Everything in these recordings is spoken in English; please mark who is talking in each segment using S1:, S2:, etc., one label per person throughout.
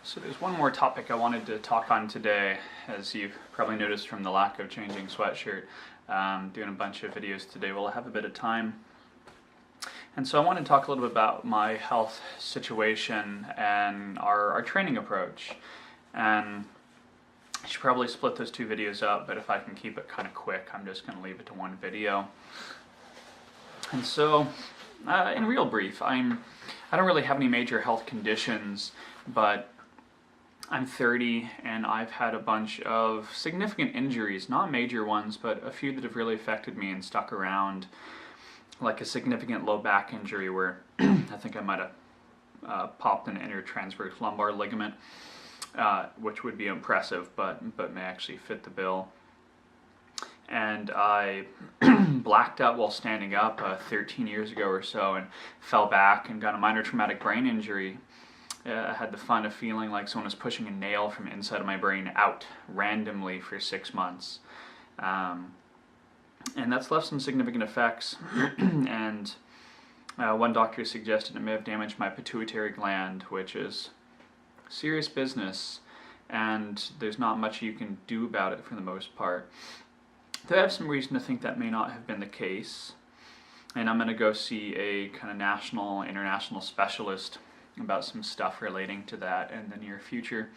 S1: So there's one more topic I wanted to talk on today. As you've probably noticed from the lack of changing sweatshirt, doing a bunch of videos today while I have a bit of time. And so I want to talk a little bit about my health situation and our training approach. And I should probably split those two videos up, but if I can keep it kind of quick, I'm just going to leave it to one video. And so, in real brief, I don't really have any major health conditions, but I'm 30 and I've had a bunch of significant injuries, not major ones, but a few that have really affected me and stuck around, like a significant low back injury where I think I might have popped an intertransverse lumbar ligament, which would be impressive, but may actually fit the bill. And I blacked out while standing up 13 years ago or so and fell back and got a minor traumatic brain injury. I had the fun of feeling like someone was pushing a nail from inside of my brain out randomly for 6 months. And that's left some significant effects. And one doctor suggested it may have damaged my pituitary gland, which is serious business, and there's not much you can do about it for the most part. Though I have some reason to think that may not have been the case, and I'm going to go see a kind of national, international specialist about some stuff relating to that in the near future.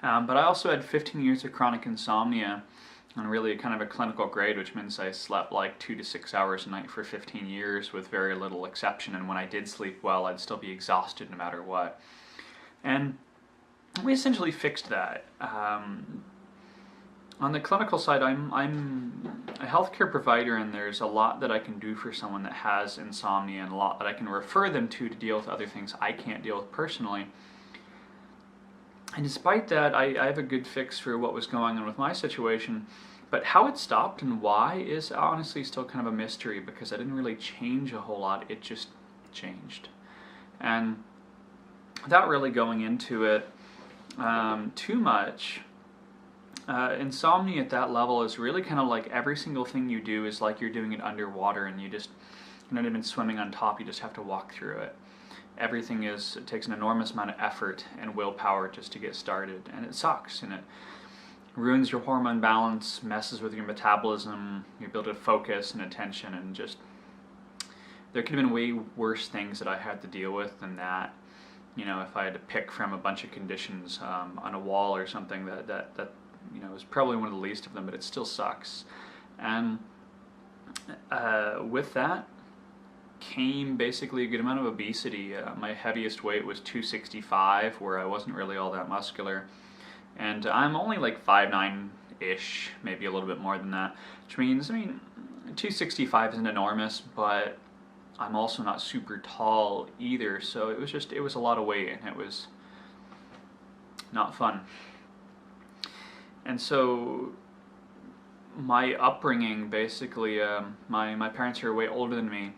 S1: But I also had 15 years of chronic insomnia, and really kind of a clinical grade, which means I slept like 2 to 6 hours a night for 15 years with very little exception, and when I did sleep well, I'd still be exhausted no matter what. And we essentially fixed that. On the clinical side, I'm a healthcare provider, and there's a lot that I can do for someone that has insomnia, and a lot that I can refer them to deal with other things I can't deal with personally. And despite that, I have a good fix for what was going on with my situation, but how it stopped and why is honestly still kind of a mystery, because I didn't really change a whole lot, it just changed. And without really going into it too much, insomnia at that level is really kind of like every single thing you do is like you're doing it underwater, and you're not even swimming on top, you just have to walk through it. Everything it takes an enormous amount of effort and willpower just to get started, and it sucks, and it ruins your hormone balance, messes with your metabolism, your ability to focus and attention, and just, there could have been way worse things that I had to deal with than that. You know, if I had to pick from a bunch of conditions on a wall or something, that you know, is probably one of the least of them, but it still sucks. And with that came basically a good amount of obesity. My heaviest weight was 265, where I wasn't really all that muscular. And I'm only like 5'9"-ish, maybe a little bit more than that, which means, 265 isn't enormous, but I'm also not super tall either, so it was a lot of weight, and it was not fun. And so my upbringing, basically, my parents are way older than me.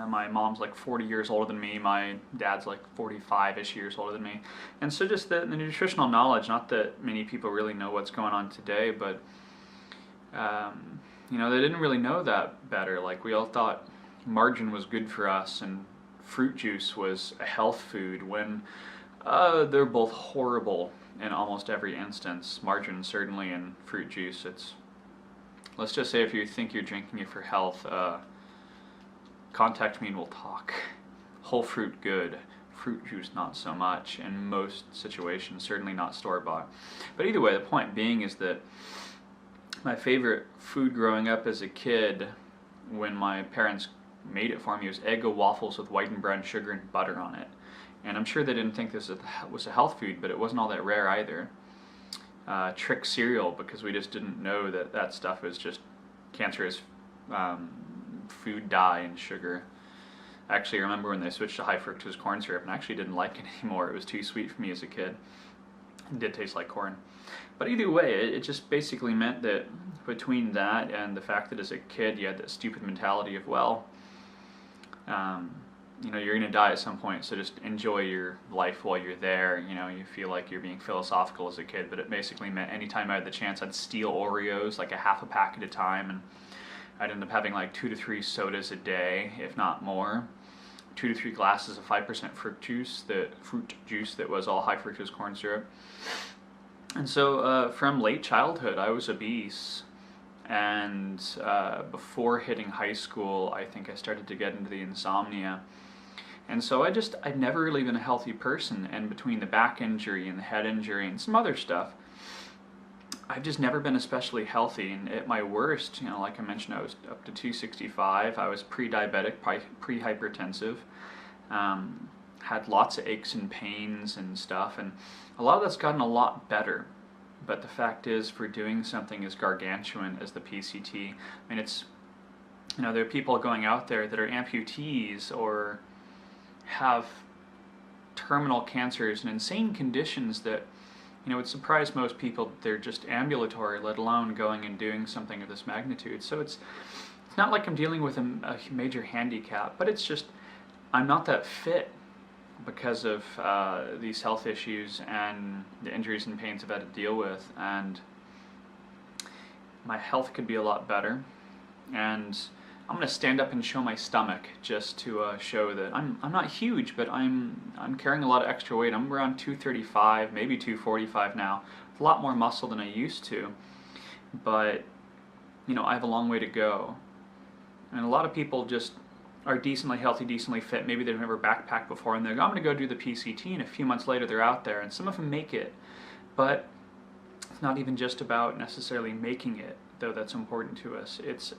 S1: My mom's like 40 years older than me, my dad's like 45-ish years older than me. And so just the nutritional knowledge, not that many people really know what's going on today, but you know, they didn't really know that better. Like, we all thought margarine was good for us and fruit juice was a health food, when they're both horrible in almost every instance. Margarine certainly, and fruit juice, let's just say if you think you're drinking it for health, contact me and we'll talk. Whole fruit good, fruit juice not so much in most situations, certainly not store-bought. But either way, the point being is that my favorite food growing up as a kid, when my parents made it for me, was Eggo waffles with white and brown sugar and butter on it. And I'm sure they didn't think this was a health food, but it wasn't all that rare either. Trick cereal, because we just didn't know that stuff was just cancerous food dye and sugar. I actually remember when they switched to high fructose corn syrup, and I actually didn't like it anymore. It was too sweet for me as a kid. It did taste like corn. But either way, it just basically meant that between that and the fact that as a kid you had that stupid mentality of, well, you know, you're going to die at some point, so just enjoy your life while you're there. You know, you feel like you're being philosophical as a kid, but it basically meant anytime I had the chance, I'd steal Oreos, like a half a pack at a time, and I'd end up having like 2 to 3 sodas a day, if not more. 2 to 3 glasses of 5% fruit juice that was all high fructose corn syrup. And so from late childhood, I was obese. And before hitting high school, I think I started to get into the insomnia. And so I've never really been a healthy person. And between the back injury and the head injury and some other stuff, I've just never been especially healthy. And at my worst, like I mentioned, I was up to 265. I was pre-diabetic, pre-hypertensive. Had lots of aches and pains and stuff. And a lot of that's gotten a lot better. But the fact is, for doing something as gargantuan as the PCT, I mean, it's, there are people going out there that are amputees or have terminal cancers and insane conditions that, would surprise most people. They're just ambulatory, let alone going and doing something of this magnitude. So it's not like I'm dealing with a major handicap, but it's just I'm not that fit because of these health issues and the injuries and pains I've had to deal with, and my health could be a lot better. And I'm going to stand up and show my stomach just to show that I'm not huge, but I'm carrying a lot of extra weight. I'm around 235, maybe 245 now. A lot more muscle than I used to, but I have a long way to go. And a lot of people just are decently healthy, decently fit. Maybe they've never backpacked before, and they're like, I'm going to go do the PCT, and a few months later they're out there, and some of them make it. But it's not even just about necessarily making it, though that's important to us. It's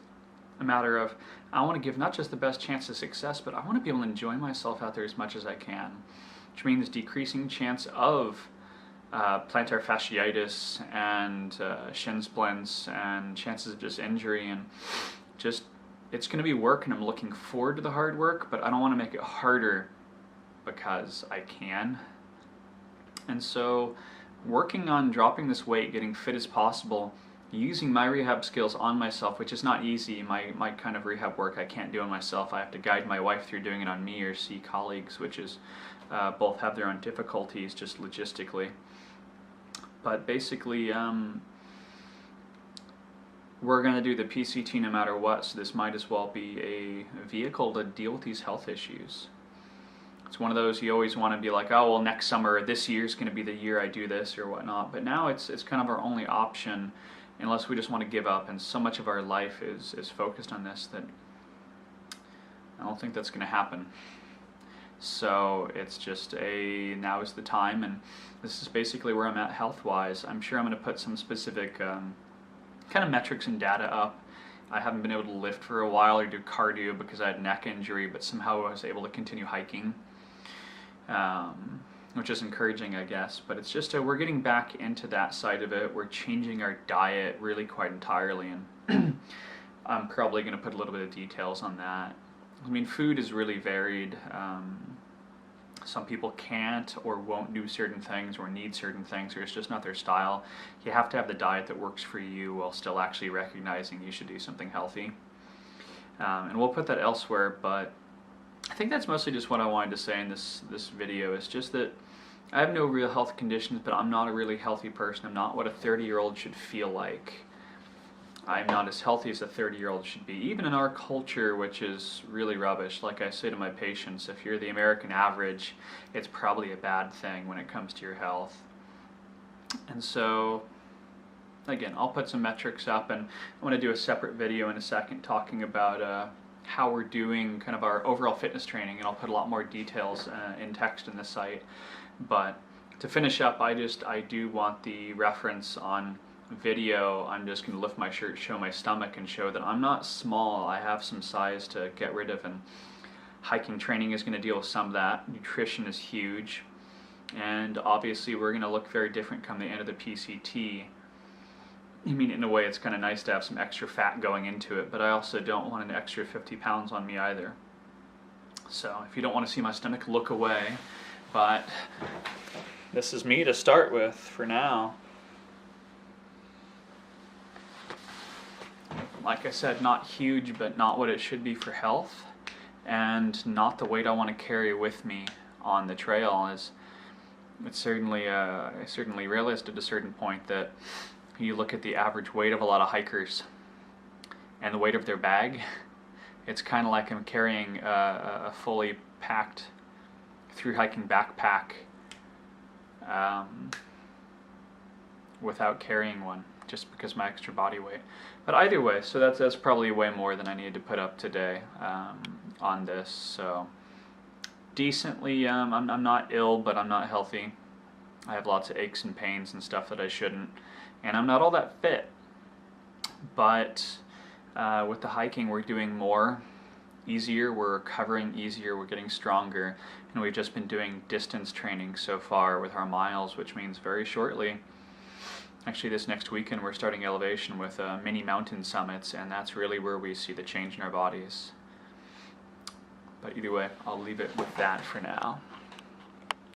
S1: a matter of, I want to give not just the best chance of success, but I want to be able to enjoy myself out there as much as I can, which means decreasing chance of plantar fasciitis and shin splints and chances of just injury, and just, it's going to be work, and I'm looking forward to the hard work, but I don't want to make it harder because I can. And so working on dropping this weight, getting fit as possible, using my rehab skills on myself, which is not easy. My kind of rehab work I can't do on myself. I have to guide my wife through doing it on me, or see colleagues, which is both have their own difficulties just logistically. But basically, we're going to do the PCT no matter what, so this might as well be a vehicle to deal with these health issues. It's one of those you always want to be like, oh, well, next summer, this year's going to be the year I do this or whatnot. But now it's kind of our only option, unless we just want to give up. And so much of our life is focused on this that I don't think that's going to happen. So it's just now is the time, and this is basically where I'm at health-wise. I'm sure I'm going to put some specific kind of metrics and data up. I haven't been able to lift for a while or do cardio because I had neck injury, but somehow I was able to continue hiking, which is encouraging, I guess. But it's just we're getting back into that side of it. We're changing our diet really quite entirely, and I'm probably going to put a little bit of details on that. I mean, food is really varied. Some people can't or won't do certain things or need certain things, or it's just not their style. You have to have the diet that works for you while still actually recognizing you should do something healthy. And we'll put that elsewhere, but I think that's mostly just what I wanted to say in this video. Is just that I have no real health conditions, but I'm not a really healthy person. I'm not what a 30-year-old should feel like. I'm not as healthy as a 30-year-old should be, even in our culture, which is really rubbish. Like I say to my patients, if you're the American average, it's probably a bad thing when it comes to your health. And so, again, I'll put some metrics up, and I want to do a separate video in a second talking about how we're doing kind of our overall fitness training, and I'll put a lot more details in text in the site. But to finish up, I do want the reference on video. I'm just going to lift my shirt, show my stomach, and show that I'm not small. I have some size to get rid of, and hiking training is going to deal with some of that. Nutrition is huge, and obviously we're going to look very different come the end of the PCT. I mean, in a way, it's kind of nice to have some extra fat going into it, but I also don't want an extra 50 pounds on me either. So if you don't want to see my stomach, look away. But this is me to start with for now. Like I said, not huge, but not what it should be for health, and not the weight I want to carry with me on the trail. It's certainly I certainly realized at a certain point that you look at the average weight of a lot of hikers and the weight of their bag, it's kind of like I'm carrying a fully packed through hiking backpack without carrying one, just because of my extra body weight. But either way, so that's probably way more than I needed to put up today on this. So decently, I'm not ill, but I'm not healthy. I have lots of aches and pains and stuff that I shouldn't, and I'm not all that fit. But with the hiking, we're doing more, easier, we're recovering easier, we're getting stronger, and we've just been doing distance training so far with our miles, which means very shortly, actually this next weekend, we're starting elevation with mini mountain summits, and that's really where we see the change in our bodies. But either way, I'll leave it with that for now.